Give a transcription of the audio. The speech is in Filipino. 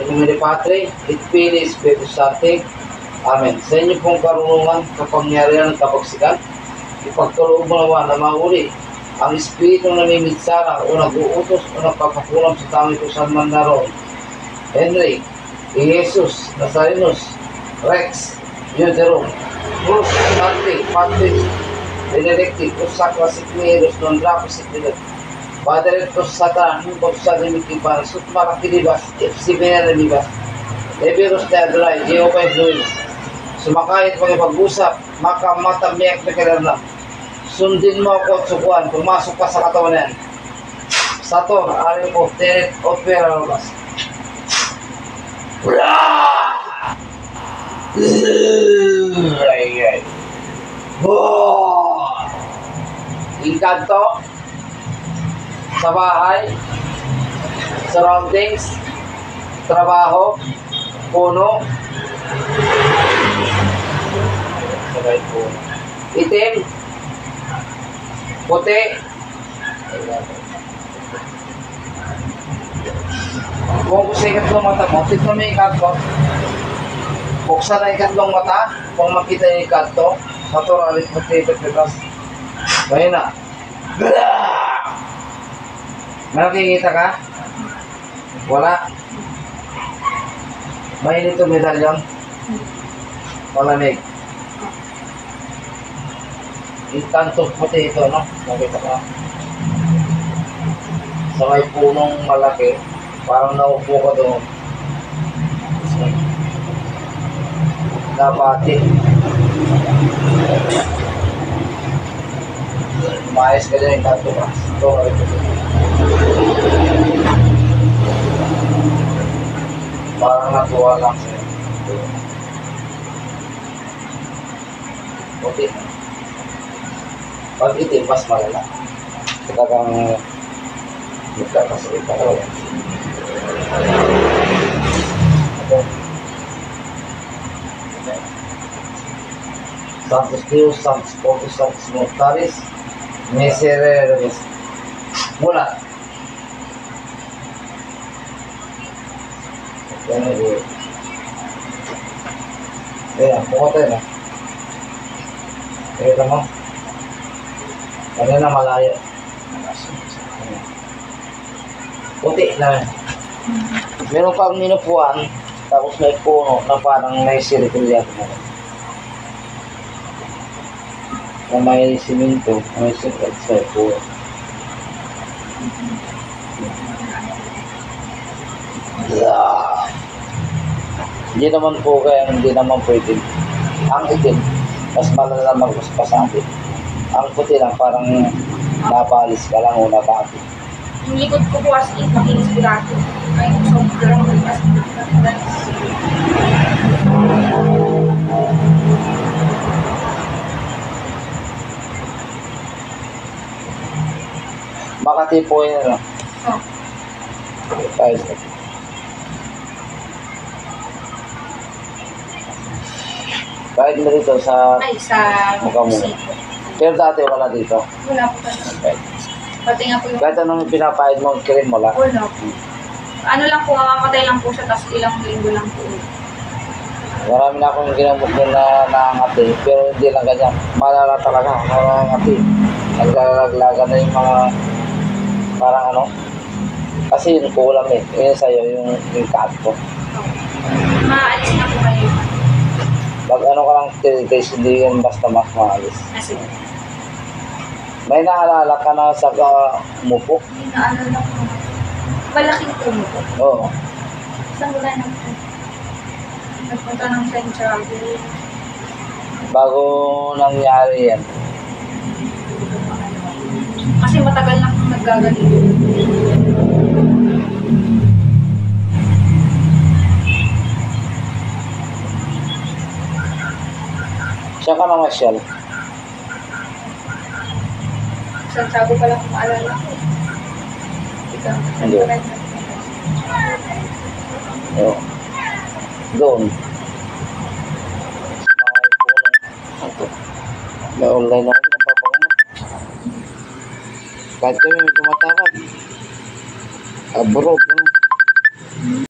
Nomine Patri, et Filii, Spiritus Sancti. Amen. Sa inyo pong karunungan, kapangyarihan ng kapagsikan, ipagkaloob mo naman na mahuli ang Espiritu na namiminsara o nag-uutos o nagpapakulam sa tao ito sa man naroon. Henry, Jesus, Nazarenos, Rex, Euderum, Cruz, Santi, Patrick, Benedicti, Usakwa, Sikmiros, Nondrapo, Sikmiros, Padre Tos Satan, Humbog sa Dimikipan, Sutmara Kilibas, FC Veneribas, Eberos de Adlai, Jehovah Fluid, sumakayit mga pag-usap, makamatabiyak na kailangan. Sundin mo ako at sukuan, pumasok ka sa katawan yan. Sator, arin ko, tenet, opera, robas. Ay. Inkanto sa bahay, surroundings, trabaho, puno, sabay puno, itim, puti, kung gusto yung ikatlong mata mo, tignan mo yung ikanto. Buksan na ikatlong mata, kung makita yung ikanto, sator, alit mo titas. Ngayon na. Nakikita ka? Wala. May nito medalyon? Malamig. Ikanto puti ito, no? Nakita ka? Sa may punong malaki, parang naupo ka doon. Nabati. Umayos ka dyan yung kanto ka. Ito, parang natuwa lang sa'yo. Puti. Pag itim, mas malala. Talagang magkakasakit ka daw. Santos Deus, Santos Portus, Santos Mortalis, Miserere, mula. Ayan, mukha tayo na. Ito mo. Kanina malayo. Puti na. Meron pang minupuan, tapos may puno na parang may sirikulyan mo. Na may siminto, may sukat sa puno. Hindi naman po kaya hindi naman pwede. Ang itim, mas malala magpaspa sa atin. Ang puti lang, parang napalis ka lang o napati. Yung likod ko po as in, makinis ko dati. Kaya kung sobrang magpas. Makati po yun, ano? Oh. Tayo. Kahit mo dito sa Ay, sa mukha mo. siko. Pero dati wala dito. Wala po talaga. Okay. Pati nga po yung... Kahit anong pinapahid mo, kirin mo lang. Wala po. Ano lang po, mamamatay lang po siya, tapos ilang linggo lang po. Marami na akong ginamot nun na nakangati, pero hindi lang ganyan. Malala talaga, nakangati. Naglalaglaga na yung mga, parang ano. Kasi yun kulang eh. Yun sa'yo, yung cut ko. Maalis na po kayo. Pag ano ka lang, 3 days, hindi yun basta maalis. Kasi, May naalala ka na sa umupo? inaalala ko. Malaking puno po. Oo. Saan wala na po? Nagpunta ng St. Travel. Bago nangyari yan. Kasi matagal na akong naggagaling. Siya ka namasyal. Santiago pala kung maalala ko. Ikaw, Hindi. Oo. Doon. May online na ako, napapangamot. Kahit kami may tumatawag. Abroad, ano?